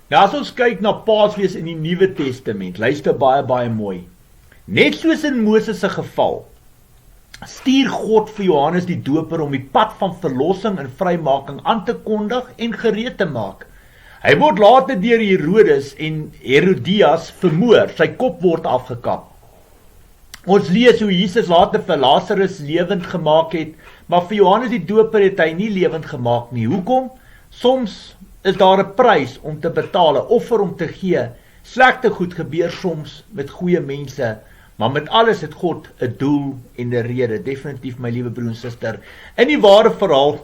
Nou as ons kyk na Paasfees in die Nuwe Testament, luister baie mooi. Net soos in Moses se geval, stuur God vir Johannes die Doper om die pad van verlossing en vrymaking aan te kondig en gereed te maak. Hy word later deur Herodes en Herodias vermoor, sy kop word afgekap. Ons lees hoe Jesus later vir Lazarus lewend gemaak het, maar vir Johannes die Doper het hy nie lewend gemaak nie. Hoekom? Soms is daar 'n prys om te betaal, 'n offer om te gee. Slegte goed gebeur soms met goeie mense, maar met alles het God 'n doel en 'n rede. Definitief, my liewe broer en suster. In die ware verhaal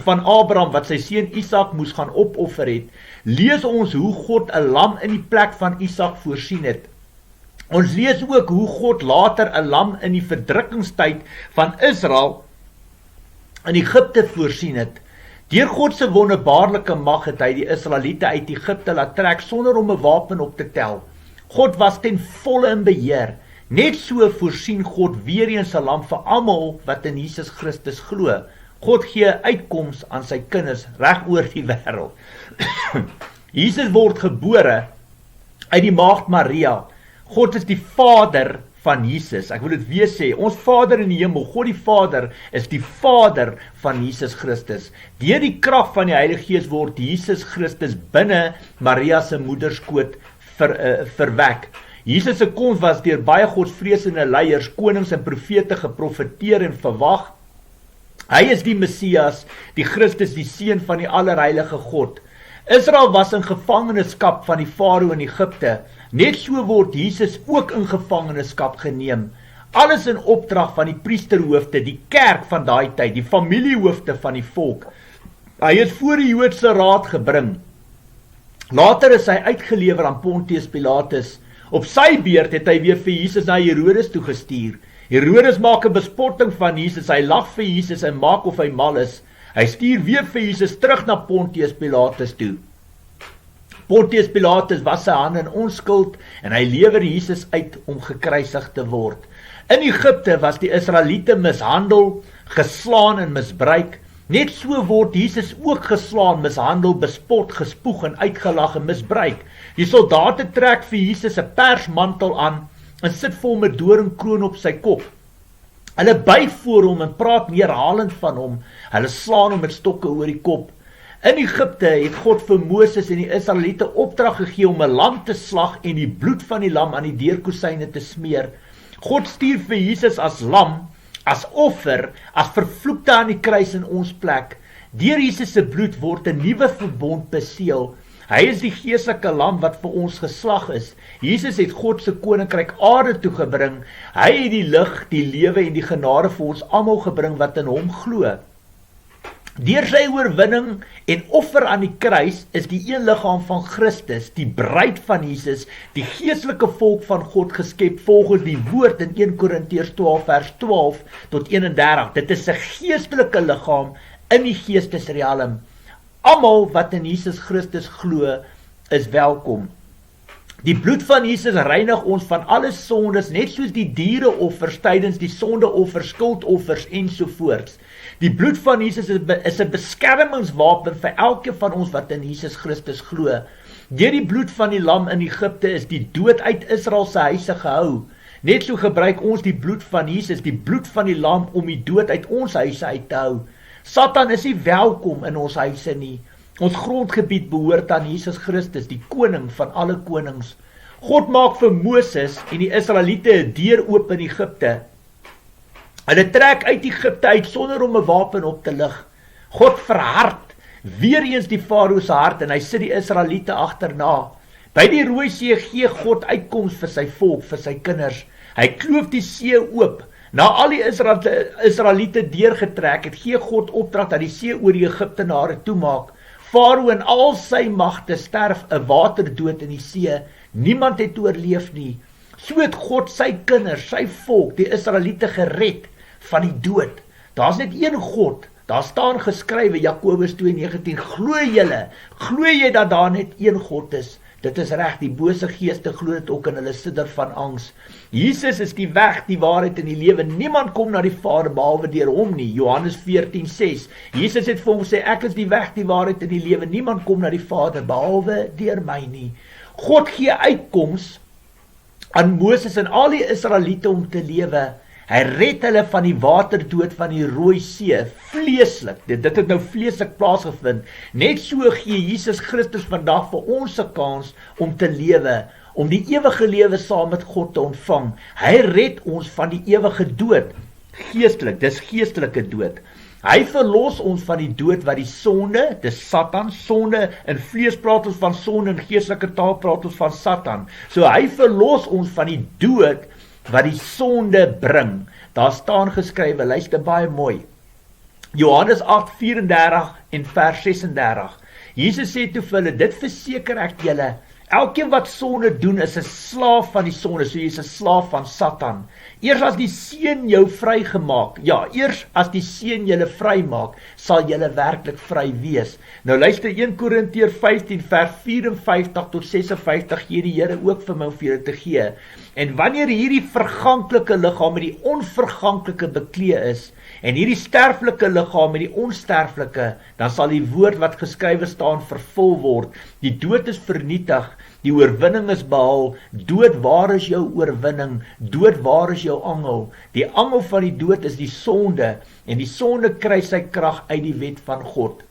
van Abraham wat sy seun Isak moes gaan opoffer het, lees ons hoe God 'n lam in die plek van Isak voorsien het. Ons lees ook hoe God later 'n lam in die verdrukkingstyd van Israel in Egipte voorsien het. Deur God se wonderbaarlike mag het hy die Israeliete uit Egipte laat trek sonder om 'n wapen op te tel. God was ten volle in beheer. Net so voorsien God weer eens 'n lam vir almal wat in Jesus Christus glo. God gee uitkoms aan sy kinders reg oor die wêreld. Jesus word gebore uit die maagd Maria. God is die Vader van Jesus. Ek wil dit weer sê, ons Vader in die hemel, God die Vader, is die Vader van Jesus Christus. Deur die krag van die Heilige Gees word Jesus Christus binne Maria se moederskoot verwek. Jesus se koms was deur baie godsvreesende leiers, konings en profete geprofeteer en verwag. Hy is die Messias, die Christus, die seun van die allerheilige God. Israel was in gevangenskap van die Farao in Egipte. Net so word Jesus ook in gevangenskap geneem. Alles in opdrag van die priesterhoofde, die kerk van daai tyd, die familiehoofde van die volk. Hy is voor die Joodse raad gebring. Later is hy uitgelewer aan Pontius Pilatus. Op sy beurt het hy weer vir Jesus na Herodes toegestuur. Herodes maak 'n bespotting van Jesus, hy lag vir Jesus en maak of hy mal is. Hy stuur weer vir Jesus terug na Pontius Pilatus toe. Pontius Pilatus was sy hand in onskuld en hy lewer Jesus uit om gekruisig te word. In Egipte was die Israeliete mishandel, geslaan en misbruik. Net so word Jesus ook geslaan, mishandel, bespot, gespoeg en uitgelag en misbruik. Die soldate trek vir Jesus 'n persmantel aan en sit vir hom 'n doringkroon op sy kop. Hulle buig voor hom en praat neerhalend van hom. Hulle slaan hom met stokke oor die kop. In Egipte het God vir Moses en die Israeliete opdrag gegee om 'n lam te slag en die bloed van die lam aan die deurkosyne te smeer. God stuur vir Jesus as lam, as offer, as vervloekte aan die kruis in ons plek. Deur Jesus se bloed word 'n nuwe verbond beseël. Hy is die geestelike lam wat vir ons geslag is. Jesus het God se koninkryk aarde toe gebring. Hy het die lig, die lewe en die genade vir ons almal gebring wat in hom glo. Deur sy oorwinning en offer aan die kruis is die een liggaam van Christus, die bruid van Jesus, die geestelike volk van God geskep volgens die woord in 1 Korintiërs 12 vers 12 tot 31. Dit is 'n geestelike liggaam in die geestesrealm. Almal wat in Jesus Christus glo, is welkom. Die bloed van Jesus reinig ons van alle sondes, net soos die diereoffers tydens die sondeoffers, skuldoffers ensovoorts. Die bloed van Jesus is 'n beskermingswapen vir elkeen van ons wat in Jesus Christus glo. Deur die bloed van die lam in Egipte is die dood uit Israel se huise gehou. Net so gebruik ons die bloed van Jesus, die bloed van die lam, om die dood uit ons huise uit te hou. Satan is nie welkom in ons huise nie. Ons grondgebied behoort aan Jesus Christus, die koning van alle konings. God maak vir Moses en die Israeliete 'n deur oop in Egipte. Hulle trek uit Egipte uit sonder om 'n wapen op te lig. God verhard weer eens die Farao se hart en hy sit die Israeliete agterna. By die Rooi See gee God uitkoms vir sy volk, vir sy kinders. Hy kloof die see oop. Na al die Israeliete deurgetrek het, gee God opdrag dat die see oor die Egiptenare toemaak. Farao en al sy magte sterf 'n waterdood in die see. Niemand het oorleef nie. So het God sy kinders, sy volk, die Israeliete gered van die dood. Daar's net een God. Daar staan geskrywe, Jakobus 2:19, glo jy dat daar net een God is, Dit is reg, die bose geeste glo dit ook en hulle sidder van angs. Jesus is die weg, die waarheid en die lewe. Niemand kom na die Vader behalwe deur hom nie. Johannes 14:6. Jesus het vir hom gesê, ek is die weg, die waarheid en die lewe. Niemand kom na die Vader behalwe deur my nie. God gee uitkoms aan Moses en al die Israeliete om te lewe. Hy red hulle van die waterdood van die Rooi See, vleeslik. Dit het nou vleeslik plaasgevind. Net so gee Jesus Christus vandag vir ons 'n kans om te lewe, om die ewige lewe saam met God te ontvang. Hy red ons van die ewige dood, geestelik, dis geestelike dood. Hy verlos ons van die dood wat die sonde, dis Satan, sonde, in vlees praat ons van sonde, in geestelike taal praat ons van Satan. So hy verlos ons van die dood wat die sonde bring. Daar staan geskrywe, luister baie mooi. Johannes 8:34 en vers 36. Jesus sê toe vir hulle, dit verseker ek julle, elkeen wat sonde doen is 'n slaaf van die sonde, so jy is 'n slaaf van Satan. Eers as die Seun jou vrygemaak, eers as die Seun julle vrymaak, sal julle werklik vry wees. Nou luister 1 Korintiërs 15 vers 54 tot 56 gee die Here ook vir my om vir julle te gee. En wanneer hierdie verganklike liggaam met die onverganklike beklee is, en hierdie sterflike liggaam met die onsterflike, dan sal die woord wat geskrywe staan vervul word. Die dood is vernietig, die oorwinning is behaal. Dood, waar is jou oorwinning? Dood, waar is jou angel? Die angel van die dood is die sonde, en die sonde kry sy krag uit die wet van God.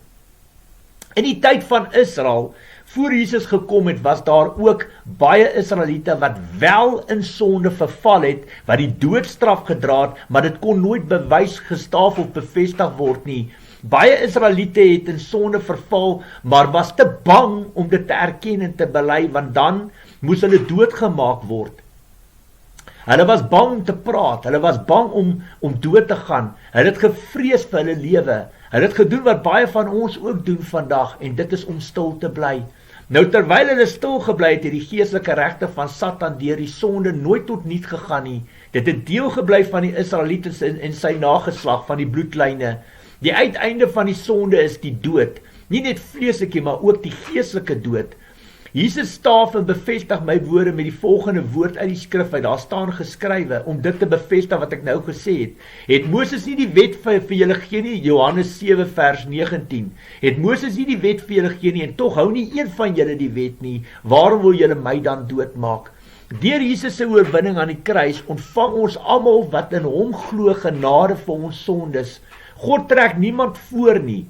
In die tyd van Israel, voor Jesus gekom het, was daar ook baie Israeliete wat wel in sonde verval het, wat die doodstraf gedra het, maar dit kon nooit bewys, gestaaf of bevestig word nie. Baie Israeliete het in sonde verval, maar was te bang om dit te erken en te bely, want dan moes hulle doodgemaak word. Hulle was bang om te praat, hulle was bang om dood te gaan, hulle het gevrees vir hulle lewe, hulle het gedoen wat baie van ons ook doen vandag, en dit is om stil te bly. Nou terwyl hulle stil gebly het, het die geestelike regte van Satan deur die sonde nooit tot niet gegaan nie. Dit het deel gebly van die Israeliete en sy nageslag van die bloedlyne. Die uiteinde van die sonde is die dood, nie net vleeslike, maar ook die geestelike dood. Jesus staaf en bevestig my woorde met die volgende woord uit die skrif uit. Daar staan geskrywe, om dit te bevestig wat ek nou gesê het. Het Moses nie die wet vir julle gegee nie? Johannes 7 vers 19. Het Moses nie die wet vir julle gegee nie, en tog hou nie een van julle die wet nie. Waarom wil julle my dan doodmaak? Deur Jesus se oorwinning aan die kruis ontvang ons almal wat in hom glo genade vir ons sondes. God trek niemand voor nie.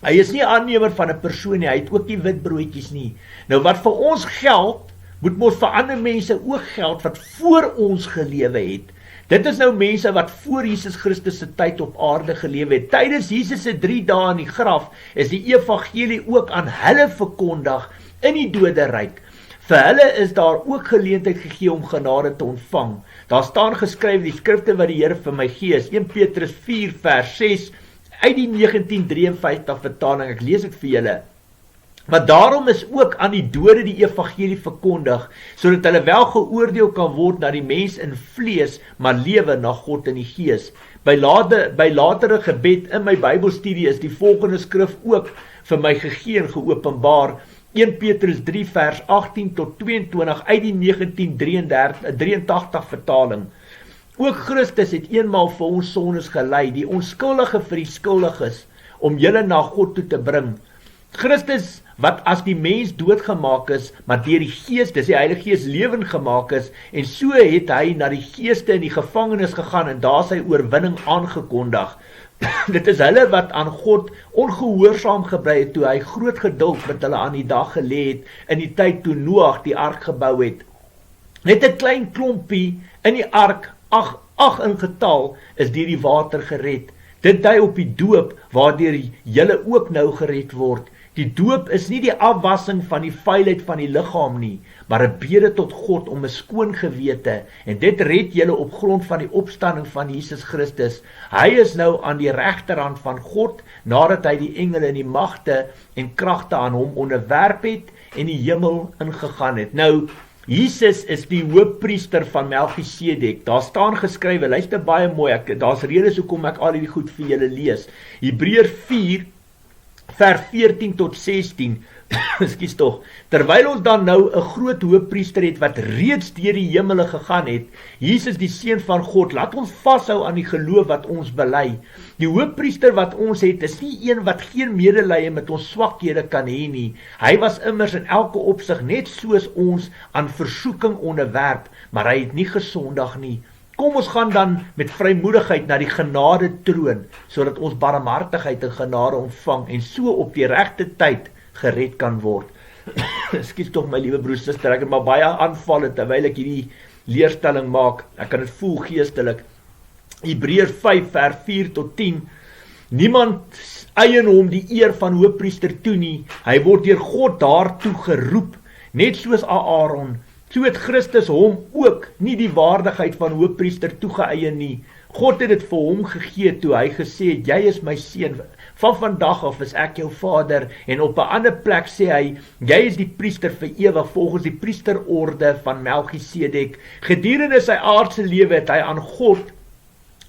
Hy is nie aannemer van 'n persoon nie, hy het ook nie wit broodjies nie. Nou wat vir ons geld, moet mos vir ander mense ook geld wat voor ons gelewe het. Dit is nou mense wat voor Jesus Christus se tyd op aarde gelewe het. Tydens Jesus se 3 dae in die graf is die evangelie ook aan hulle verkondig in die doderyk. Vir hulle is daar ook geleentheid gegee om genade te ontvang. Daar staan geskryf die skrifte wat die Here vir my gee, is 1 Petrus 4 vers 6 uit die 1953 vertaling, ek lees dit vir julle. Maar daarom is ook aan die dode die evangelie verkondig, sodat hulle wel geoordeel kan word na die mens in vlees, maar lewe na God in die gees. By latere gebed in my Bybelstudie is die volgende skrif ook vir my gegee en geopenbaar. 1 Petrus 3 vers 18 tot 22 uit die 1983 vertaling. Ook Christus het eenmaal vir ons sondes gelei, die onskuldige vir die skuldiges, om julle na God toe te bring. Christus, wat as die mens doodgemaak is, maar deur die Gees, dis die Heilige Gees, lewend gemaak is, en so het hy na die geeste in die gevangenis gegaan, en daar sy oorwinning aangekondig. Dit is hulle wat aan God ongehoorsaam gebly het, toe hy groot geduld met hulle aan die dag gelê het, in die tyd toe Noag die ark gebou het. Net 'n klein klompie in die ark, 8 in getal, is deur die water gered. Dit dui op die doop, waardeur julle ook nou gered word. Die doop is nie die afwassing van die vuilheid van die liggaam nie, maar 'n bede tot God om 'n skoon gewete, en dit red julle op grond van die opstanding van Jesus Christus. Hy is nou aan die regterhand van God, nadat hy die engele en die magte en kragte aan hom onderwerp het en die hemel ingegaan het. Nou, Jesus is die hoofpriester van Melchisedek. Daar staan geskrywe, luister baie mooi, daar's redes hoekom ek al hierdie goed vir julle lees. Hebreërs 4 vers 14 tot 16, ekskuus tog, terwyl ons dan nou 'n groot hoëpriester het wat reeds deur die hemele gegaan het, Jesus die Seun van God, laat ons vashou aan die geloof wat ons bely. Die hoëpriester wat ons het, is nie een wat geen medelee met ons swakhede kan hê nie. Hy was immers in elke opsig net soos ons aan versoeking onderwerp, maar hy het nie gesondig nie. Kom ons gaan dan met vrymoedigheid na die genade troon, sodat ons barmhartigheid en genade ontvang en so op die regte tyd gered kan word. Ekskuus tog my liewe broers en susters, ek het maar baie aanvalle terwyl ek hierdie leerstelling maak. Ek kan dit voel geestelik. Hebreërs 5 vers 4 tot 10. Niemand eien hom die eer van hoëpriester toe nie. Hy word deur God daartoe geroep, net soos Aaron. So het Christus hom ook nie die waardigheid van hoëpriester toegeëien nie. God het dit vir hom gegee toe hy gesê het, jy is my seun, van vandag af is ek jou vader, en op 'n ander plek sê hy, jy is die priester vir ewig, volgens die priesterorde van Melchisedek. Gedurende sy aardse lewe het hy aan God,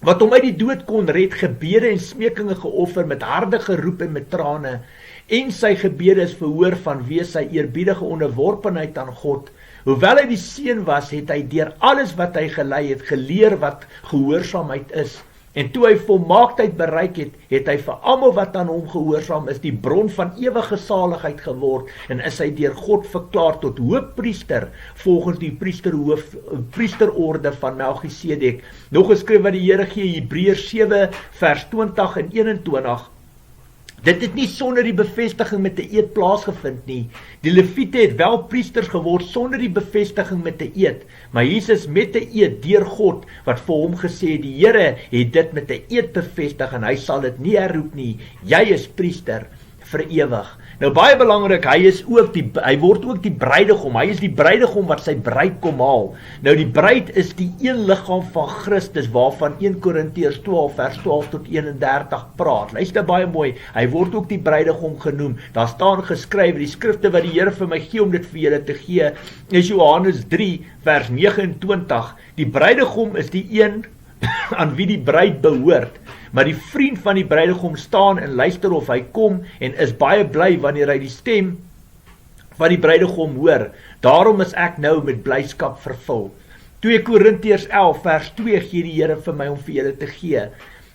wat hom uit die dood kon red, gebede en smekinge geoffer met harde geroep en met trane, en sy gebede is verhoor vanweë sy eerbiedige onderworpenheid aan God. Hoewel hy die seun was, het hy deur alles wat hy gelei het, geleer wat gehoorsaamheid is. En toe hy volmaaktheid bereik het, het hy vir almal wat aan hom gehoorsaam is, die bron van ewige saligheid geword, en is hy deur God verklaar tot hoëpriester, volgens die priesterorde van Melchisedek. Nog geskryf wat die Here gee, Hebreërs 7 vers 20 en 21, dit het nie sonder die bevestiging met 'n eed plaasgevind nie. Die Lewiete het wel priesters geword sonder die bevestiging met 'n eed, maar Jesus met 'n eed deur God, wat vir hom gesê het, die Here het dit met 'n eed bevestig en hy sal dit nie herroep nie. Jy is priester vir ewig. Nou baie belangrik, hy word ook die bruidegom. Hy is die bruidegom wat sy bruid kom haal. Nou die bruid is die een liggaam van Christus, waarvan 1 Korintiërs 12 vers 12 tot 31 praat. Luister baie mooi, hy word ook die bruidegom genoem. Daar staan geskryf, die skrifte wat die Here vir my gee om dit vir julle te gee, is Johannes 3 vers 29. Die bruidegom is die een aan wie die bruid behoort, maar die vriend van die bruidegom staan en luister of hy kom en is baie bly wanneer hy die stem van die bruidegom hoor. Daarom is ek nou met blyskap vervul. 2 Korintiërs 11 vers 2 gee die Here vir my om vir julle te gee.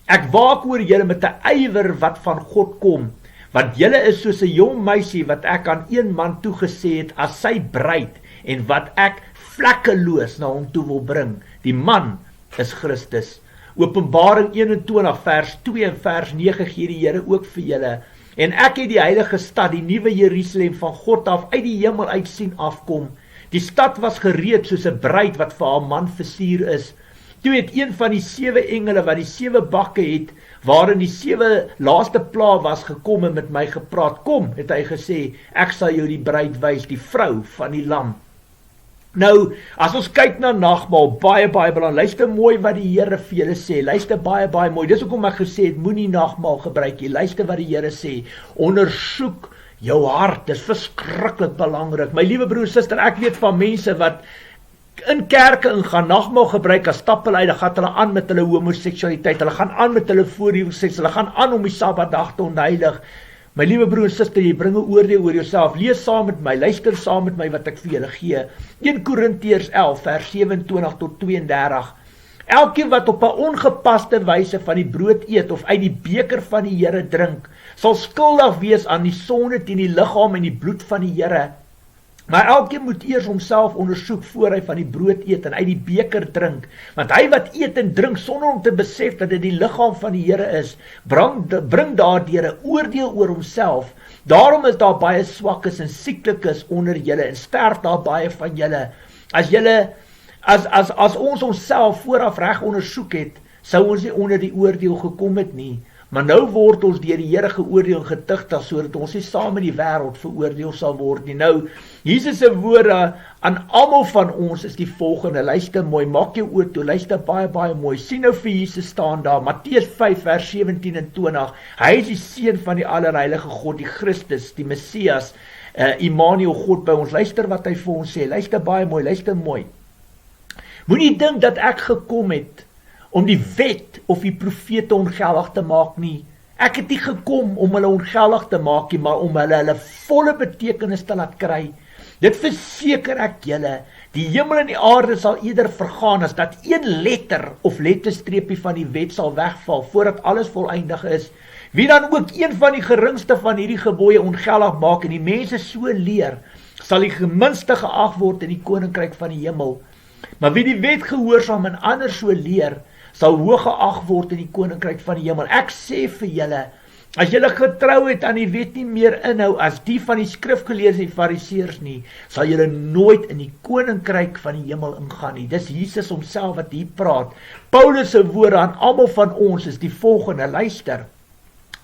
Ek waak oor julle met 'n ywer wat van God kom, want julle is soos 'n jong meisie wat ek aan een man toegesê het as sy bruid en wat ek vlekkeloos na hom toe wil bring. Die man is Christus. Openbaring 21 vers 2 en vers 9 gee die Here ook vir julle. En ek het die heilige stad, die nuwe Jerusalem van God af uit die hemel uit sien afkom. Die stad was gereed soos 'n bruid wat vir haar man versier is. Toe het een van die 7 engele wat die 7 bakke het, waarin die 7 laaste pla was, gekom en met my gepraat. Kom, het hy gesê, ek sal jou die bruid wys, die vrou van die lam. Nou, as ons kyk na nagmaal, baie belangrik, luister mooi wat die Here vir julle sê, luister baie mooi, dis hoekom ek gesê het, moenie nagmaal gebruik nie, luister wat die Here sê, ondersoek jou hart, dis verskriklik belangrik. My liewe broer, suster, ek weet van mense wat in kerke ingaan, nagmaal gebruik, as stap hulle uit, dan gaan hulle aan met hulle homoseksualiteit, hulle gaan aan met hulle voorliefseks, hulle gaan aan om die Sabbatdag te ontheilig. My liewe broer en suster, jy bring 'n oordeel oor jouself. Lees saam met my, luister saam met my wat ek vir julle gee. 1 Korintiërs 11 vers 27 tot 32. Elkeen wat op 'n ongepaste wyse van die brood eet of uit die beker van die Here drink, sal skuldig wees aan die sonde teen die liggaam en die bloed van die Here. Maar elkeen moet eers homself ondersoek voor hy van die brood eet en uit die beker drink, want hy wat eet en drink sonder om te besef dat dit die liggaam van die Here is, bring daardeur 'n oordeel oor homself. Daarom is daar baie swakkes en sieklikes onder julle en sterf daar baie van julle. As ons onsself vooraf reg ondersoek het, sou ons nie onder die oordeel gekom het nie. Maar nou word ons deur die Here geoordeel en getuigtig, sodat ons nie saam met die wêreld veroordeel sal word nie. Nou, Jesus se woorde aan almal van ons is die volgende. Luister mooi, maak jou oor toe, luister baie mooi. Sien nou vir Jesus staan daar, Matteus 5 vers 17 en 20. Hy is die seun van die allerheilige God, die Christus, die Messias, Immanuel, God by ons. Luister wat hy vir ons sê, luister baie mooi, luister mooi. Moenie dink dat ek gekom het om die wet of die profete ongeldig te maak nie. Ek het nie gekom om hulle ongeldig te maak nie, maar om hulle volle betekenis te laat kry. Dit verseker ek julle, die hemel en die aarde sal eerder vergaan as dat een letter of letterstreepie van die wet sal wegval, voordat alles voleindig is. Wie dan ook een van die geringste van hierdie gebooie ongeldig maak en die mense so leer, sal die geminste geag word in die koninkryk van die hemel. Maar wie die wet gehoorsaam en ander so leer, sal hoog geag word in die koninkryk van die hemel. Ek sê vir julle, as julle getrou het aan die wet nie meer inhou as die van die skrifgeleerdes en die fariseërs nie, sal julle nooit in die koninkryk van die hemel ingaan nie. Dis Jesus homself wat hier praat. Paulus se woorde aan almal van ons is die volgende, luister.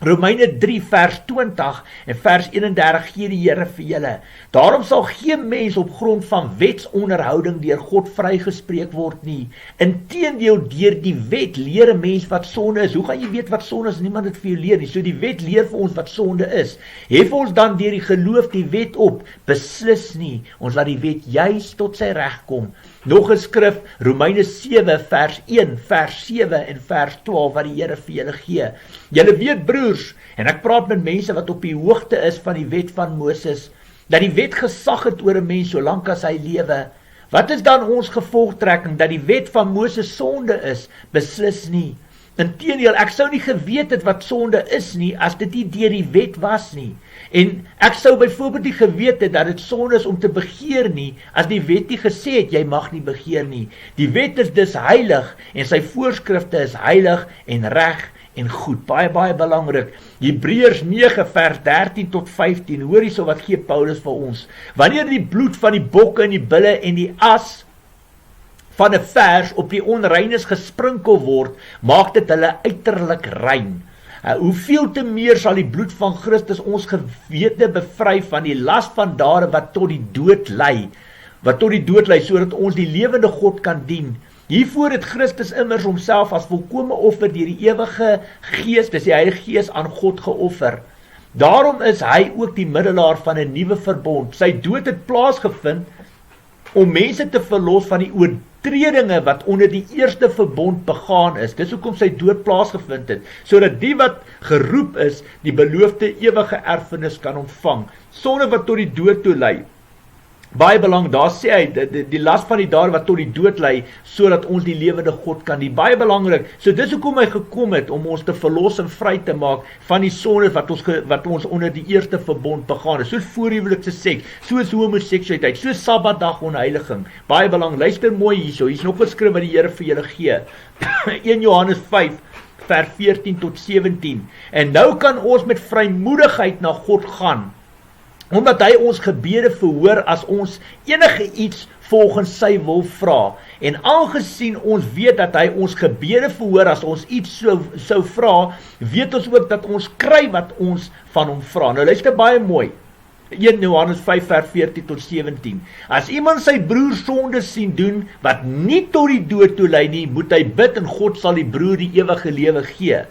Romeine 3 vers 20 en vers 31 gee die Here vir julle. Daarom sal geen mens op grond van wetsonderhouding deur God vrygespreek word nie. Inteendeel deur die wet leer 'n mens wat sonde is. Hoe gaan jy weet wat sonde is? Niemand het vir jou leer nie. So die wet leer vir ons wat sonde is. Hef ons dan deur die geloof die wet op? Beslis nie. Ons laat die wet juis tot sy reg kom. Nog 'n skrif, Romeine 7 vers 1, vers 7 en vers 12 wat die Here vir julle gee. Julle weet broers, en ek praat met mense wat op die hoogte is van die wet van Moses, dat die wet gesag het oor 'n mens solank as hy lewe. Wat is dan ons gevolgtrekking, dat die wet van Moses sonde is? Beslis nie. Inteendeel, ek sou nie geweet het wat sonde is nie, as dit nie deur die wet was nie. En ek sou byvoorbeeld nie geweet het dat dit sonde is om te begeer nie, as die wet nie gesê het, jy mag nie begeer nie. Die wet is dus heilig, en sy voorskrifte is heilig en reg en goed. Baie, baie belangrik. Hebreërs 9 vers 13 tot 15, hoor hierso wat gee Paulus vir ons. Wanneer die bloed van die bokke en die bulle en die as van 'n vers op die onreines gesprinkel word, maak dit hulle uiterlik rein. Hoeveel te meer sal die bloed van Christus ons gewete bevry van die las van dade wat tot die dood lei, sodat ons die lewende God kan dien. Hiervoor het Christus immers homself as volkome offer deur die ewige Gees, dis die Heilige Gees, aan God geoffer. Daarom is hy ook die middelaar van 'n nuwe verbond. Sy dood het plaasgevind om mense te verlos van die oortredinge wat onder die eerste verbond begaan is. Dis hoekom sy dood plaasgevind het, sodat die wat geroep is, die beloofde ewige erfenis kan ontvang, sonder wat tot die dood toe lei. Baie belang, daar sê hy, die las van die dade wat tot die dood lei, sodat ons die lewende God kan dien. Baie belangrik, so dis hoekom hy gekom het, om ons te verlos en vry te maak van die sonde wat ons onder die eerste verbond begaan is, soos voorhuwelikse seks, soos homoseksualiteit, soos Sabbatdag onheiliging. Baie belang, luister mooi hierso, hier's nog 'n skrif wat die Here vir julle gee. 1 Johannes 5 vers 14 tot 17. En nou kan ons met vrymoedigheid na God gaan, omdat hy ons gebede verhoor as ons enige iets volgens sy wil vra. En aangesien ons weet dat hy ons gebede verhoor as ons iets sou vra, weet ons ook dat ons kry wat ons van hom vra. Nou luister baie mooi. 1 Johannes 5 vers 14 tot 17. As iemand sy broer sonde sien doen wat nie tot die dood toe lei nie, moet hy bid en God sal die broer die ewige lewe gee.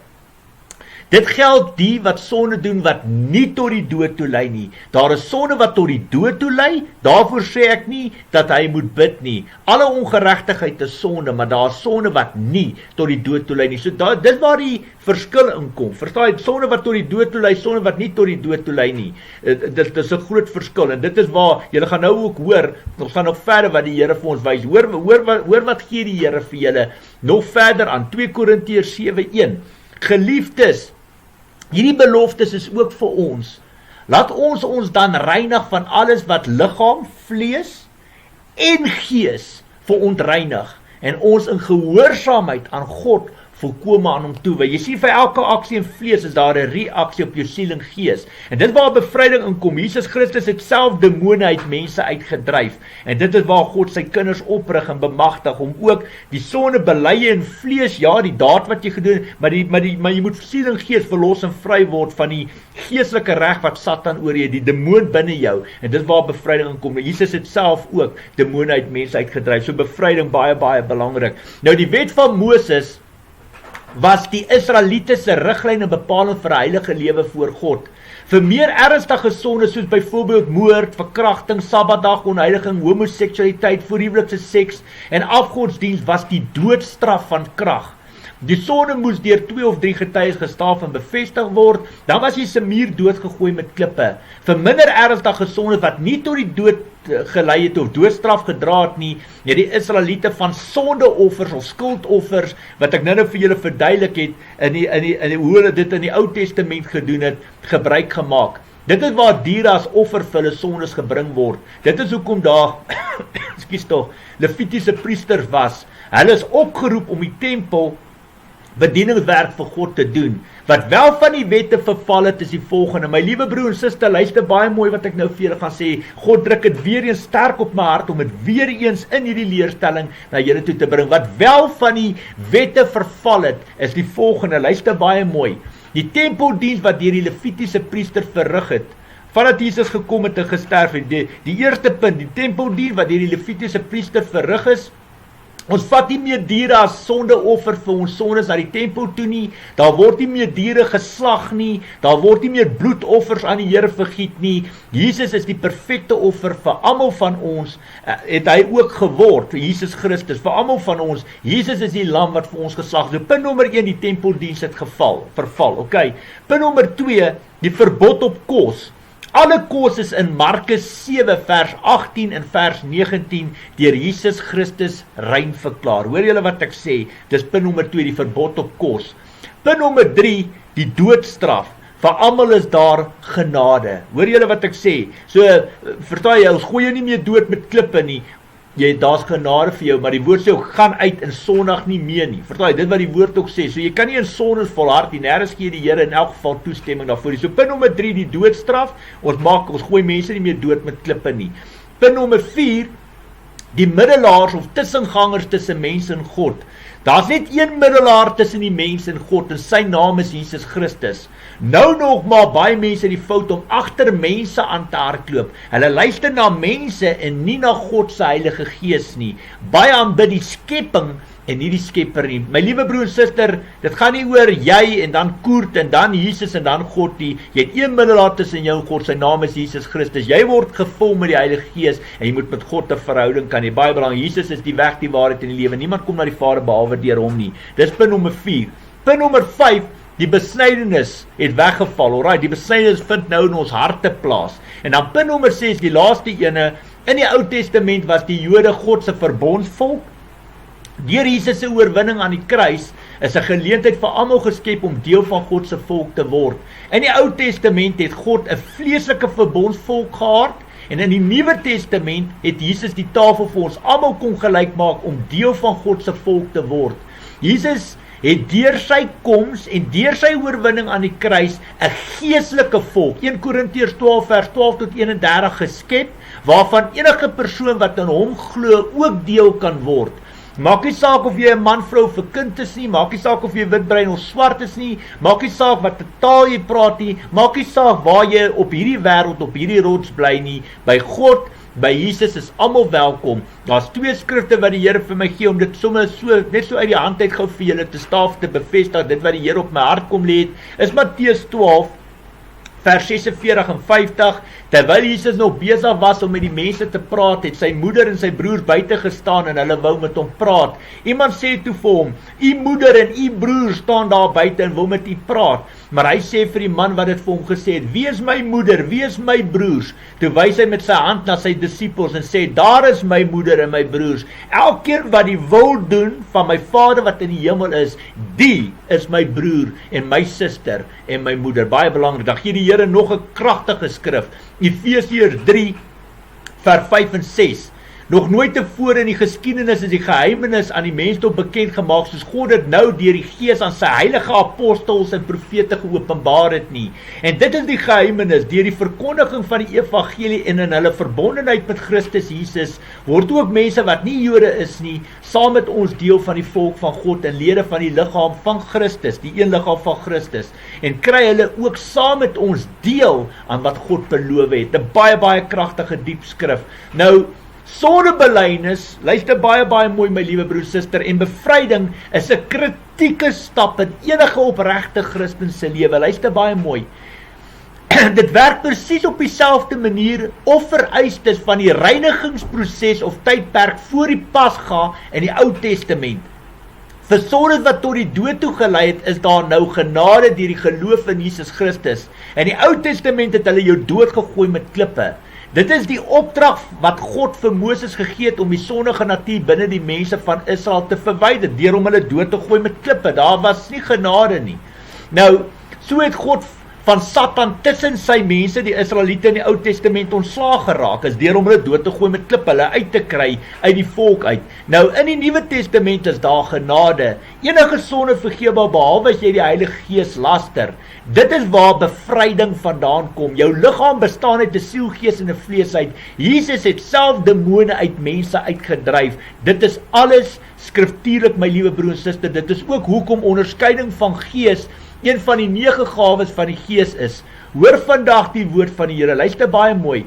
Dit geld die wat sonde doen wat nie tot die dood toe lei nie. Daar is sonde wat tot die dood toe lei, daarvoor sê ek nie dat hy moet bid nie. Alle ongeregtigheid is sonde, maar daar is sonde wat nie tot die dood toe lei nie. So dis waar die verskil inkom. Verstaan jy? Sonde wat tot die dood toe lei, sonde wat nie tot die dood toe lei nie. Dit is 'n groot verskil, en dit is waar, julle gaan nou ook hoor, ons gaan nog verder wat die Here vir ons wys. Hoor wat gee die Here vir julle nog verder aan. 2 Korintiërs 7:1. Geliefdes, hierdie beloftes is ook vir ons. Laat ons dan reinig van alles wat liggaam, vlees en gees verontreinig, en ons in gehoorsaamheid aan God volkome aan hom toewy. Jy sien, vir elke aksie in vlees is daar 'n reaksie op jou siel en gees. En dit waar bevryding inkom. Jesus Christus het self demone uit mense uitgedryf. En dit is waar God sy kinders oprig en bemagtig om ook die sonde bely in vlees, ja, die daad wat jy gedoen, maar jy moet siel en gees verlos en vry word van die geestelike reg wat Satan oor jy, die demoon binne jou. En dit waar bevryding inkom. Jesus het self ook demone uit mense uitgedryf. So bevryding baie, baie belangrik. Nou die wet van Moses was die Israeliete se riglyn en bepaling vir 'n heilige lewe voor God. Vir meer ernstige sonde soos byvoorbeeld moord, verkrachting, Sabbatdag onheiliging, homoseksualiteit, voorhuwelikse seks en afgodsdiens was die doodstraf van krag. Die sonde moes deur 2 of 3 getuies gestaaf en bevestig word, dan was die muur doodgegooi met klippe. Vir minder ernstige sondes wat nie tot die dood gelei het of doodstraf gedra het nie, het die Israeliete van sondeoffers of skuldoffers, wat ek nou vir julle verduidelik het, in hoe hulle dit in die Ou Testament gedoen het, gebruik gemaak. Dit is waar diere as offer vir hulle sondes gebring word. Dit is hoekom daar, ekskuus tog, Levitiese priesters was. Hulle is opgeroep om die tempel bedieningswerk vir God te doen. Wat wel van die wette verval het, is die volgende. My liewe broer en suster, luister baie mooi wat ek nou vir julle gaan sê. God druk dit weer eens sterk op my hart om dit weer eens in hierdie leerstelling na julle toe te bring. Wat wel van die wette verval het, is die volgende. Luister baie mooi. Die tempeldiens wat deur die Levitiese priester verrig het, vandat Jesus gekom het en gesterf het, die eerste punt, die tempeldiens wat deur die Levitiese priester verrig is, ons vat nie meer diere as sondeoffer vir ons sondes na die tempel toe nie, daar word nie meer diere geslag nie, daar word nie meer bloedoffers aan die Here vergiet nie. Jesus is die perfekte offer vir almal van ons, het hy ook geword, Jesus Christus, vir almal van ons. Jesus is die lam wat vir ons geslag is. Punt nommer 1, die tempeldiens het verval, okay. Punt nommer 2, die verbod op kos. Alle kos is in Markus 7 vers 18 en vers 19 deur Jesus Christus rein verklaar. Hoor julle wat ek sê? Dis punt nommer 2, die verbod op kos. Punt nommer 3, die doodstraf. Vir almal is daar genade. Hoor julle wat ek sê? So, verstaan jy, ons gooi jou nie meer dood met klippe nie. Daar's genade vir jou, maar die woord sê ook, gaan uit in sondig nie meer nie. Verstaan jy, dit wat die woord ook sê, so jy kan nie in sondes volhard nie, nêrens gee die Here in elk geval toestemming daarvoor. So punt nommer 3, die doodstraf, ons gooi mense nie meer dood met klippe nie. Punt nommer 4, die middelaars of tussengangers tussen mense en God. Daar's net een middelaar tussen die mens en God, en sy naam is Jesus Christus. Nou nog maar baie mense die fout om agter mense aan te hardloop. Hulle luister na mense en nie na God se Heilige Gees nie. Baie aanbid die skepping en nie die Skepper nie. My liewe broer en suster, dit gaan nie oor jy en dan Koert en dan Jesus en dan God nie. Jy het een middelaar tussen jou en God, sy naam is Jesus Christus. Jy word gevul met die Heilige Gees en jy moet met God 'n verhouding kan hê. Baie belangrik, Jesus is die weg, die waarheid en die lewe. Niemand kom na die Vader behalwe deur hom nie. Dis punt nommer 4. Punt nommer 5, die besnydenis het weggeval. Alraai, die besnydenis vind nou in ons harte plaas. En dan punt nommer 6, die laaste ene, in die Ou Testament was die Jode God se verbondsvolk. Deur Jesus se oorwinning aan die kruis is 'n geleentheid vir almal geskep om deel van God se volk te word. In die Ou Testament het God 'n vleeslike verbondsvolk gehad, en in die Nuwe Testament het Jesus die tafel vir ons almal kom gelyk maak om deel van God se volk te word. Jesus het deur sy koms en deur sy oorwinning aan die kruis 'n geestelike volk, 1 Korintiërs 12 vers 12 tot 31 geskep, waarvan enige persoon wat in hom glo ook deel kan word. Maak nie saak of jy 'n man, vrou of 'n kind is nie, maak nie saak of jy witbruin of swart is nie, maak nie saak wat taal jy praat nie, maak nie saak waar jy op hierdie wêreld, op hierdie rots bly nie, by God, by Jesus is almal welkom. Daar's 2 skrifte wat die Here vir my gee om dit sommer so, net so uit die hand uit gou vir julle te staaf te bevestig, dit wat die Here op my hart kom lê het, is Matteus 12, vers 46 en 50, terwyl Jesus nog besig was om met die mense te praat, het sy moeder en sy broers buite gestaan en hulle wou met hom praat. Iemand sê toe vir hom, u moeder en u broer staan daar buite en wil met u praat. Maar hy sê vir die man wat dit vir hom gesê het, wie is my moeder, wie is my broers? Toe wys hy met sy hand na sy disippels en sê, daar is my moeder en my broers. Elkeen wat die wil doen van my Vader wat in die hemel is, die is my broer en my suster en my moeder. Baie belangrik, dan gee die Here nog 'n kragtige skrif. Efesiërs 3 vers 5 en 6. Nog nooit tevore in die geskiedenis is die geheimenis aan die mensdom bekend gemaak soos God dit nou deur die Gees aan sy heilige apostels en profete geopenbaar het nie. En dit is die geheimenis, deur die verkondiging van die evangelie en in hulle verbondenheid met Christus Jesus, word ook mense wat nie Jode is nie, saam met ons deel van die volk van God en lede van die liggaam van Christus, die een liggaam van Christus, en kry hulle ook saam met ons deel aan wat God beloof het. 'n baie kragtige diep skrif. Nou, sondebelydenis, luister baie mooi my liewe broer, suster, en bevryding is 'n kritieke stap in enige opregte Christen se lewe. Luister baie mooi. Dit werk presies op dieselfde manier of vereistes van die reinigingsproses of tydperk voor die Pasga in die Ou Testament. Vir sondes wat tot die dood toe gelei het, is daar nou genade deur die geloof in Jesus Christus. In die Ou Testament het hulle jou doodgegooi met klippe. Dit is die opdrag wat God vir Moses gegee het om die sondige natuur binne die mense van Israel te verwyder, deur om hulle dood te gooi met klippe. Daar was nie genade nie. Nou, so het God van Satan tussen sy mense, die Israeliete in die Ou Testament, ontslaag geraak, is deur om hulle dood te gooi met klippe, hulle uit te kry uit die volk uit. Nou, in die Nuwe Testament is daar genade. Enige sonde vergeefbaar behalwe as jy die Heilige Gees laster. Dit is waar bevryding vandaan kom. Jou liggaam bestaan uit 'n siel, gees en 'n vlees uit. Jesus het self demone uit mense uitgedryf. Dit is alles skriftuurlik, my liewe broer en suster. Dit is ook hoekom onderskeiding van gees een van die 9 gawes van die Gees is. Hoor vandag die woord van die Here. Luister baie mooi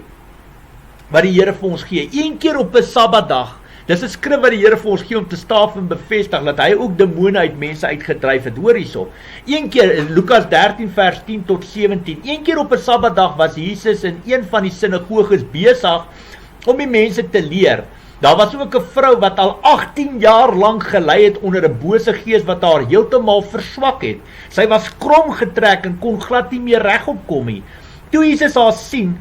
wat die Here vir ons gee. Een keer op 'n Sabbatdag. Dis 'n skrif wat die Here vir ons gee om te staaf en bevestig dat hy ook demone uit mense uitgedryf het. Hoor hierso. Een keer in Lukas 13 vers 10 tot 17. Een keer op 'n Sabbatdag was Jesus in een van die sinagoges besig om die mense te leer. Daar was ook 'n vrou wat al 18 jaar lank gelei het onder 'n bose gees wat haar heeltemal verswak het. Sy was krom getrek en kon glad nie meer regop kom nie. Toe Jesus haar sien,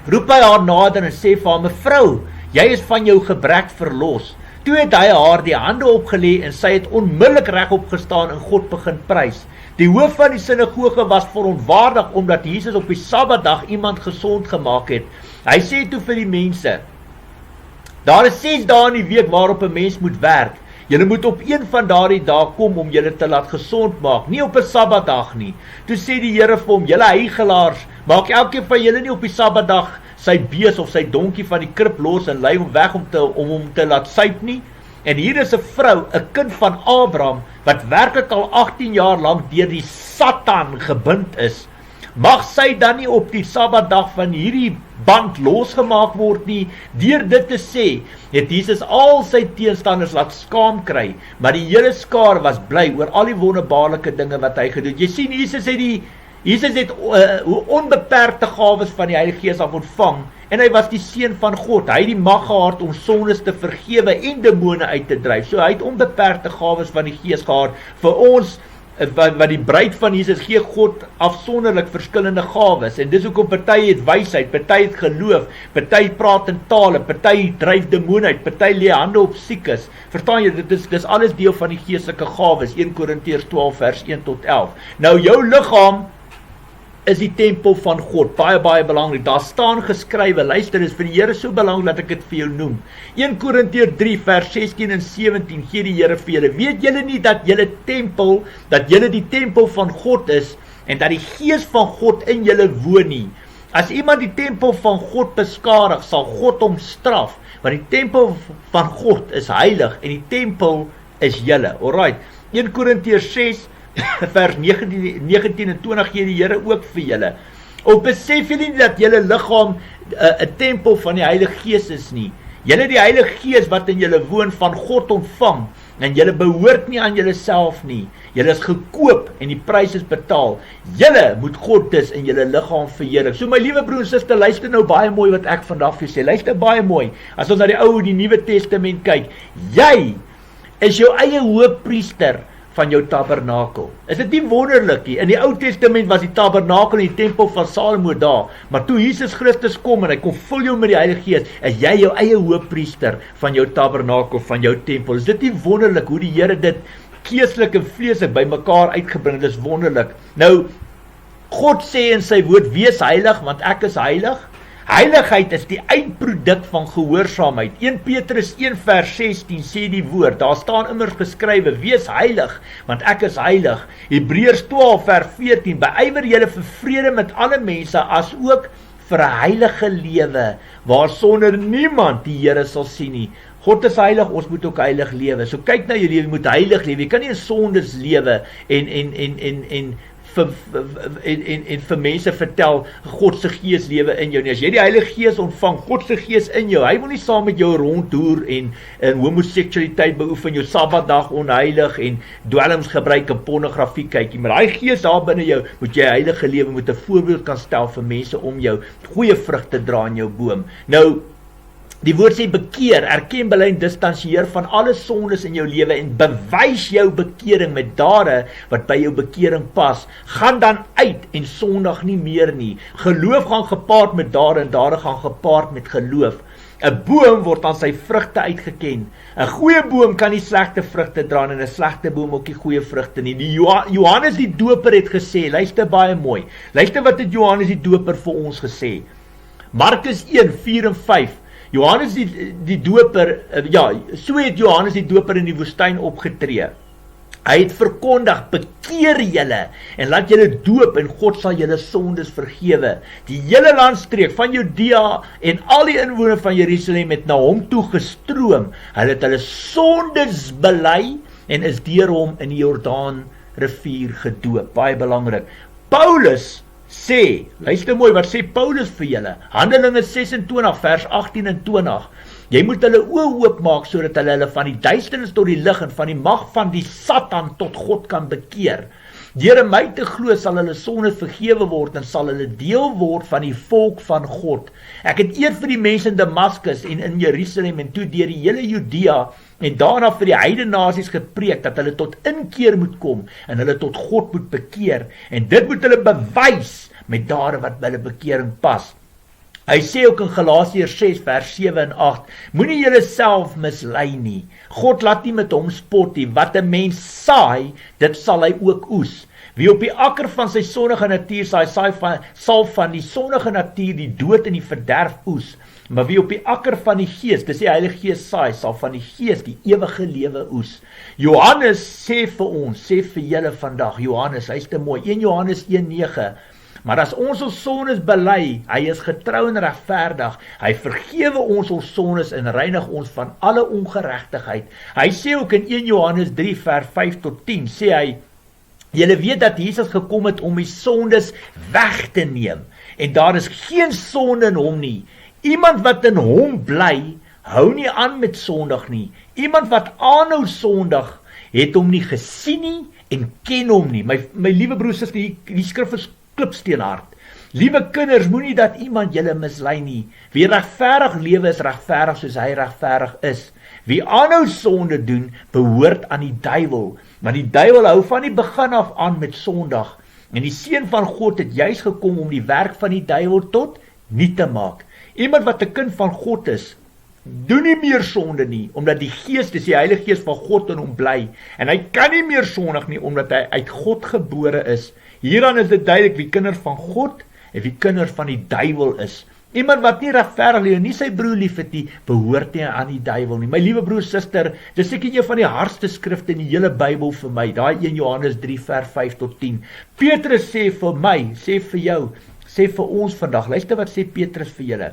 roep hy haar nader en sê vir haar: "Mevrou, jy is van jou gebrek verlos." Toe het hy haar die hande opgelê en sy het onmiddellik regop gestaan en God begin prys. Die hoof van die sinagoge was verontwaardig omdat Jesus op die Sabbatdag iemand gesond gemaak het. Hy sê toe vir die mense: "Daar is 6 dae in die week waarop 'n mens moet werk. Julle moet op een van daardie dae kom om julle te laat gesond maak, nie op 'n Sabbatdag nie." Toe sê die Here vir hom: "Julle huigelaars, maak elkeen van julle nie op die Sabbatdag sy bees of sy donkie van die krib los en lei hom weg om hom te laat suip nie." En hier is 'n vrou, 'n kind van Abraham, wat werklik al 18 jaar lank deur die Satan gebind is. Mag sy dan nie op die Sabbatdag van hierdie band losgemaak word nie? Deur dit te sê, het Jesus al sy teenstanders laat skaam kry, maar die hele skaar was bly oor al die wonderbaarlike dinge wat hy gedoen het. Jy sien, Jesus het onbeperkte gawes van die Heilige Gees af ontvang, en hy was die seun van God. Hy het die mag gehad om sondes te vergewe en demone uit te dryf. So hy het onbeperkte gawes van die Gees gehad. Vir ons, wat die bruid van Jesus, gee God afsonderlik verskillende gawes, en dis hoekom party het wysheid, party het geloof, party praat in tale, party dryf demone uit, party lê hande op siekes. Verstaan jy, dis alles deel van die geestelike gawes. 1 Korintiërs 12 vers 1 tot 11. Nou jou liggaam is die tempel van God, baie belangrik. Daar staan geskrywe, luister, is vir die Here so belangrik dat ek dit vir jou noem. 1 Korintiërs 3 vers 16 en 17 gee die Here vir julle: "Weet julle nie dat julle die tempel van God is en dat die Gees van God in julle woon nie? As iemand die tempel van God beskadig, sal God hom straf, want die tempel van God is heilig en die tempel is julle." Alright, 1 Korintiërs 6 vers 19 en 20 gee die Here ook vir julle: "Of besef julle nie dat julle liggaam 'n tempel van die Heilige Gees is nie? Julle die Heilige Gees wat in julle woon van God ontvang, en julle behoort nie aan julle self nie. Julle is gekoop en die prys is betaal. Julle moet God dus in julle liggaam verheerlik." So my liewe broer en suster, luister nou baie mooi wat ek vandag vir sê. Luister baie mooi. As ons na die Ou en die Nuwe Testament kyk, jy is jou eie hoëpriester van jou tabernakel. Is dit nie wonderlik nie? In die Ou Testament was die tabernakel in die tempel van Salomo daar, maar toe Jesus Christus kom en hy kom vul jou met die Heilige Gees, is jy jou eie hoëpriester van jou tabernakel, van jou tempel. Is dit nie wonderlik hoe die Here dit geestelik en vleeslik by mekaar uitgebring? Dit is wonderlik. Nou, God sê in sy woord: "Wees heilig, want ek is heilig." Heiligheid is die eindproduk van gehoorsaamheid. 1 Petrus 1 vers 16 sê die woord, daar staan immers geskrywe: "Wees heilig, want ek is heilig." Hebreërs 12 vers 14, "Beywer julle vir vrede met alle mense, as ook vir 'n heilige lewe, waarsonder niemand die Here sal sien nie." God is heilig, ons moet ook heilig lewe. So kyk na jou lewe, jy moet heilig lewe. Jy kan nie in sondes lewe en vir mense vertel God se Gees lewe in jou nie. As jy die Heilige Gees ontvang, God se Gees in jou, hy wil nie saam met jou rondhoer en homoseksualiteit beoefen, jou Sabbatdag onheilig en dwelms gebruik en pornografie kyk nie. Maar daai Gees daar binne jou, moet jy heilige lewe, moet 'n voorbeeld kan stel vir mense om jou, goeie vrugte dra in jou boom. Nou, Die woord sê bekeer, erken, bely en distansieer van alle sondes in jou lewe en bewys jou bekering met dade wat by jou bekering pas. Gaan dan uit en sondig nie meer nie. Geloof gaan gepaard met dade en dade gaan gepaard met geloof. 'n Boom word aan sy vrugte uitgeken. 'n Goeie boom kan nie slegte vrugte dra en 'n slegte boom ook nie goeie vrugte nie. Die Johannes die Doper het gesê, luister baie mooi. Luister wat het Johannes die Doper vir ons gesê. Markus 1:4 en 5. Johannes die Doper, so het Johannes die Doper in die woestyn opgetree. Hy het verkondig, bekeer julle en laat julle doop en God sal julle sondes vergewe. Die hele landstreek van Judea en al die inwoners van Jerusalem het na hom toe gestroom. Hulle het hulle sondes bely en is deur hom in die Jordaan rivier gedoop. Baie belangrik. Paulus sê, luister mooi, wat sê Paulus vir julle? Handelinge 26 vers 18 en 20. Jy moet hulle oë oopmaak sodat hulle van die duisternis tot die lig en van die mag van die Satan tot God kan bekeer. Deur in my te glo sal hulle sonde vergewe word en sal hulle deel word van die volk van God. Ek het eer vir die mense in Damaskus en in Jerusalem en toe deur die hele Judea en daarna vir die heidene nasies gepreek dat hulle tot inkeer moet kom en hulle tot God moet bekeer en dit moet hulle bewys met dade wat by hulle bekering pas. Hy sê ook in Galasiërs 6 vers 7 en 8, moenie julle self mislei nie. God laat nie met hom spot nie. Wat 'n mens saai, dit sal hy ook oes. Wie op die akker van sy sondige natuur saai, sal van die sondige natuur die dood en die verderf oes. Maar wie op die akker van die Gees, dis die Heilige Gees saai, sal van die Gees die ewige lewe oes. Johannes sê vir ons, sê vir julle vandag, Johannes, hy's te mooi, 1 Johannes 1:9, maar as ons sondes bely, hy is getrou en regverdig, hy vergewe ons sondes en reinig ons van alle ongeregtigheid. Hy sê ook in 1 Johannes 3 vers 5 tot 10, sê hy, julle weet dat Jesus gekom het om die sondes weg te neem, en daar is geen sonde in hom nie. Iemand wat in hom bly, hou nie aan met sondig nie. Iemand wat aanhou sondig, het hom nie gesien nie en ken hom nie. My liewe broers, die skrif is klipsteenhard. Liewe kinders, moenie dat iemand julle mislei nie. Wie regverdig lewe is regverdig soos hy regverdig is. Wie aanhou sonde doen, behoort aan die duiwel. Want die duiwel hou van die begin af aan met sondag. En die Seun van God het juis gekom om die werk van die duiwel tot niet te maak. Iemand wat 'n kind van God is, doen nie meer sonde nie, omdat die Gees, dis die Heilige Gees van God in hom bly. En hy kan nie meer sondig nie, omdat hy uit God gebore is. Hieraan is dit duidelik wie kinders van God en wie kinders van die duiwel is. Iemand wat nie regverdig lewe, nie sy broer lief het nie, behoort nie aan die duiwel nie. My liewe broer, suster, dis seker een van die hardste skrifte in die hele Bybel vir my, daai 1 Johannes 3 vers 5 tot 10. Petrus sê vir my, sê vir jou, sê vir ons vandag, luister wat sê Petrus vir julle.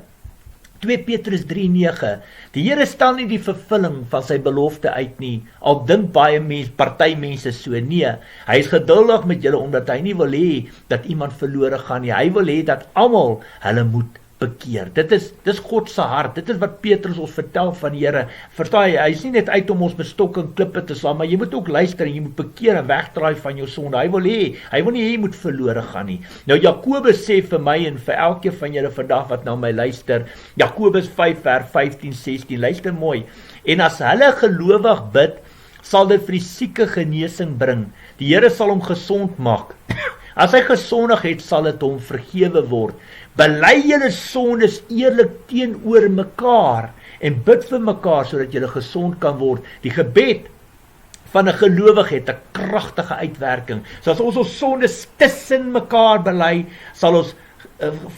2 Petrus 3:9, die Here stel nie die vervulling van sy belofte uit nie, al dink baie party mense so, nee, hy is geduldig met julle, omdat hy nie wil hê dat iemand verlore gaan nie, hy wil hê dat almal hulle moet bekeer. Dis God se hart, dit is wat Petrus ons vertel van die Here. Verstaan jy, hy is nie net uit om ons met stok en klippe te slaan, maar jy moet ook luister en jy moet bekeer en wegdraai van jou sonde. Hy wil nie hê jy moet verlore gaan nie. Nou Jakobus sê vir my en vir elkeen van julle vandag wat na my luister, Jakobus 5 vers 15-16, luister mooi. En as hulle gelowig bid, sal dit vir die sieke genesing bring. Die Here sal hom gesond maak. As hy gesondig het, sal dit hom vergewe word. Bely julle sondes eerlik teenoor mekaar en bid vir mekaar sodat julle gesond kan word. Die gebed van 'n gelowige het 'n kragtige uitwerking. So as ons sondes tussen mekaar bely, sal ons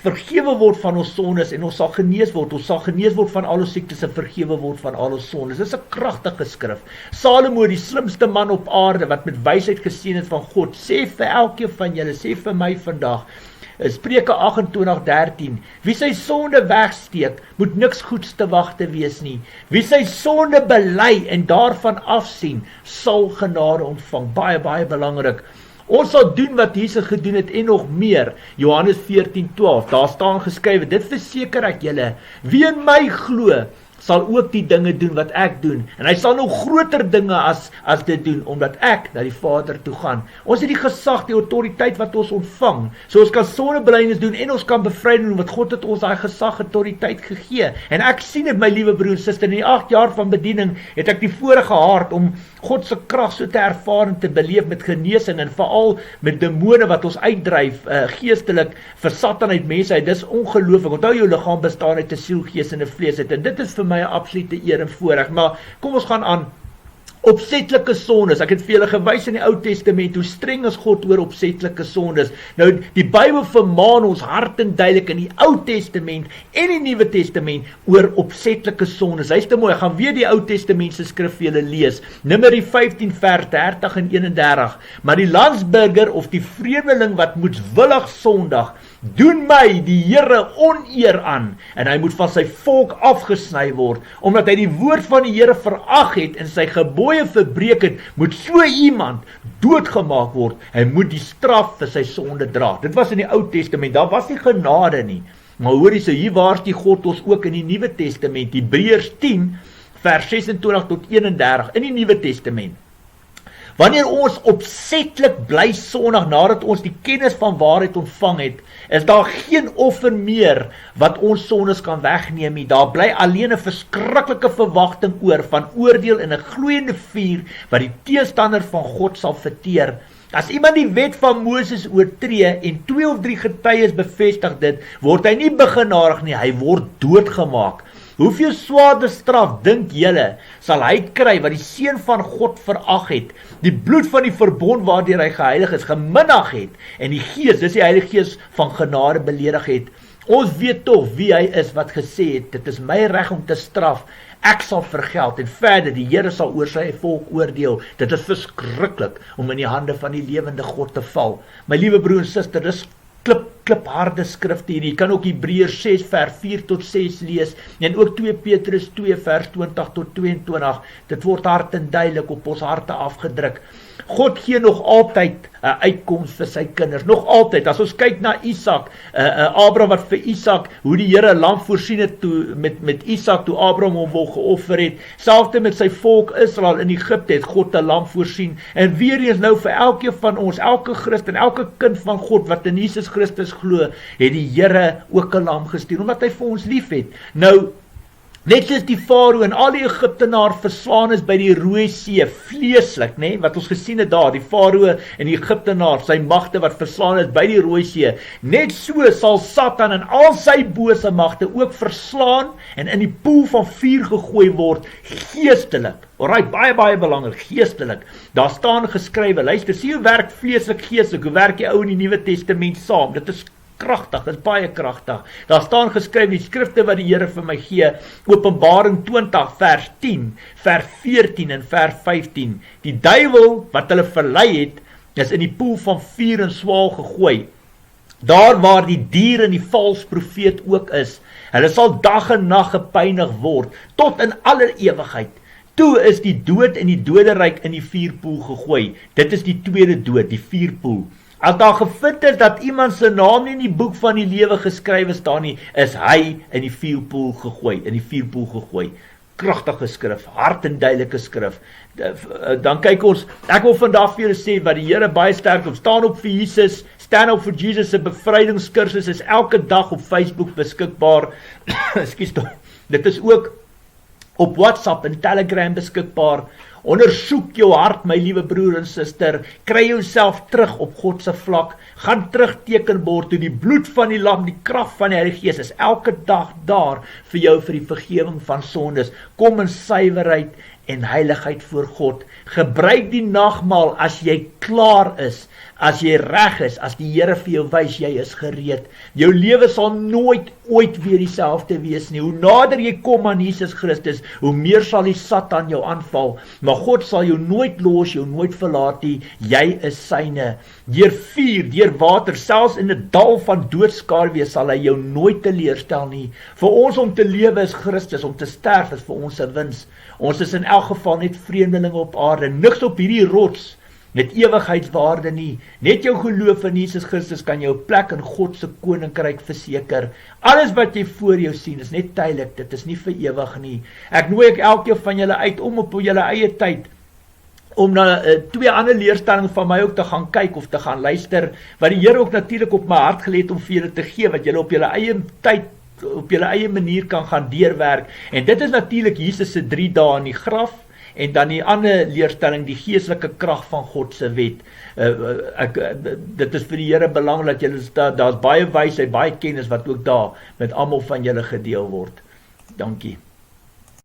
vergewe word van ons sondes en ons sal genees word. Ons sal genees word van al ons siektes en vergewe word van al ons sondes. Dis 'n kragtige skrif. Salomo, die slimste man op aarde wat met wysheid geseën het van God, sê vir elkeen van julle, sê vir my vandag, Spreuke 28:13, wie sy sonde wegsteek, moet niks goeds te wagte wees nie. Wie sy sonde bely en daarvan afsien, sal genade ontvang. Baie, baie belangrik. Ons sal doen wat Jesus gedoen het en nog meer. Johannes 14:12, daar staan geskrywe, dit verseker ek julle, wie in my glo, sal ook die dinge doen wat ek doen. En hy sal nog groter dinge as dit doen, omdat ek na die Vader toe gaan. Ons het die gesag, die autoriteit wat ons ontvang. So ons kan sondebelydenis doen en ons kan bevryding doen, want God het ons daai gesag, autoriteit gegee. En ek sien dit, my liewe broer en suster, in die 8 jaar van bediening het ek die voorreg gehad om God se krag so te ervaar en te beleef met genesing en veral met demone wat ons uitdryf, geestelik vir Satan uit mense uit. Dis ongelooflik. Onthou, jou liggaam bestaan uit 'n siel, gees en 'n vlees uit. En dit is vir my 'n absolute eer en voorreg. Maar kom ons gaan aan. Opsetlike sondes, ek het vir julle gewys in die Ou Testament, hoe streng is God oor opsetlike sondes. Nou, die Bybel vermaan ons hart en duidelik in die Ou Testament en die Nuwe Testament oor opsetlike sondes. Luister mooi, ek gaan weer die Ou Testament se skrif vir julle lees. Numeri 15 vers 30 en 31. Maar die landsburger of die vreemdeling wat moedswillig sondig, doen my, die Here, oneer aan, en hy moet van sy volk afgesny word, omdat hy die woord van die Here verag het en sy gebooie verbreek het, moet so iemand doodgemaak word. Hy moet die straf vir sy sonde dra. Dit was in die Ou Testament, daar was nie genade nie. Maar hoor jy, so hier waarsku God ons ook in die Nuwe Testament, Hebreërs 10 vers 26 tot 31 in die Nuwe Testament. Wanneer ons opsetlik bly sondig nadat ons die kennis van waarheid ontvang het, is daar geen offer meer wat ons sondes kan wegneem nie. Daar bly alleen 'n verskriklike verwagting oor van oordeel en 'n gloeiende vuur wat die teestander van God sal verteer. As iemand die wet van Moses oortree en 2 of 3 getuies bevestig dit, word hy nie begenadig nie, hy word doodgemaak. Hoeveel swaarder straf dink julle sal hy kry wat die seun van God verag het, die bloed van die verbond waardeur hy geheilig is, geminag het, en die gees, dis die Heilige Gees van genade beledig het. Ons weet tog wie hy is wat gesê het, dit is my reg om te straf, ek sal vergeld, en verder, die Here sal oor sy volk oordeel. Dit is verskriklik om in die hande van die lewende God te val. My liewe broer en suster, dis klipharde skrifte hier. Jy kan ook Hebreërs 6 vers 4 tot 6 lees, en ook 2 Petrus 2 vers 20 tot 22. Dit word hard en duidelik op ons harte afgedruk. God gee nog altyd 'n uitkoms vir sy kinders, nog altyd. As ons kyk na Isak, Abraham wat vir Isak, hoe die Here 'n lam voorsien het toe, met Isak, toe Abraham hom wou geoffer het, selfs met sy volk Israel in Egipte het God 'n lam voorsien, en weer eens nou vir elkeen van ons, elke Christen, elke kind van God wat in Jesus Christus glo, het die Here ook 'n lam gestuur, omdat hy vir ons lief het. Nou, net soos die Farao en al die Egiptenaar verslaan is by die Rooi See, vleeslik, wat ons gesien het daar, die Farao en die Egiptenaar, sy magte wat verslaan is by die Rooi See, net so sal Satan en al sy bose magte ook verslaan en in die poel van vuur gegooi word, geestelik. Alright, baie belangrik, geestelik. Daar staan geskrywe, luister, sien hoe werk vleeslik, geestelik, hoe werk die Ou en die Nuwe Testament saam, dit is kragtig, is baie kragtig. Daar staan geskryf die skrifte wat die Here vir my gee, Openbaring 20 vers 10, vers 14 en vers 15. Die duiwel wat hulle verlei het, is in die poel van vuur en swaal gegooi. Daar waar die dier en die vals profeet ook is. Hulle sal dag en nag gepynig word, tot in aller ewigheid. Toe is die dood en die doderyk in die vuurpoel gegooi. Dit is die tweede dood, die vuurpoel. As daar gevind is dat iemand se naam nie in die boek van die lewe geskrywe staan nie, is hy in die vuurpoel gegooi, Kragtige skrif, hard en duidelike skrif. Dan kyk ons, ek wil vandag vir julle sê, wat die Here baie sterk op, staan op vir Jesus, Stand Up for Jesus, 'n bevrydingskursus is elke dag op Facebook beskikbaar, ekskuus tog, dit is ook op WhatsApp en Telegram beskikbaar. Ondersoek jou hart, my liewe broer en suster, kry jouself terug op God se vlak, gaan terug tekenbord toe, die bloed van die lam, die krag van die Heilige Gees is elke dag daar vir jou vir die vergewing van sondes. Kom in suiwerheid en heiligheid voor God. Gebruik die nagmaal as jy klaar is, as jy reg is, as die Here vir jou wys jy is gereed. Jou lewe sal nooit ooit weer dieselfde wees nie. Hoe nader jy kom aan Jesus Christus, hoe meer sal die Satan jou aanval. Maar God sal jou nooit los, jou nooit verlaat nie. Jy is syne. Deur vuur, deur water, selfs in 'n dal van doodskaduwee sal hy jou nooit teleurstel nie. Vir ons om te lewe is Christus, om te sterf is vir ons 'n wins. Ons is in elk geval net vreemdelinge op aarde. Niks op hierdie rots met ewigheidswaarde nie. Net jou geloof in Jesus Christus kan jou plek in God se koninkryk verseker. Alles wat jy voor jou sien is net tydelik, dit is nie vir ewig nie. Ek nooi elkeen van julle uit om op julle eie tyd om na 2 ander leerstellings van my ook te gaan kyk of te gaan luister, wat die Here ook natuurlik op my hart gelê het om vir julle te gee, wat julle op julle eie tyd, op julle eie manier kan gaan deurwerk. En dit is natuurlik Jesus se 3 dae in die graf, en dan die ander leerstelling, die geestelike krag van God se wet. Dit is vir die Here belangrik dat julle, daar's baie wysheid, baie kennis wat ook daar met almal van julle gedeel word. Dankie.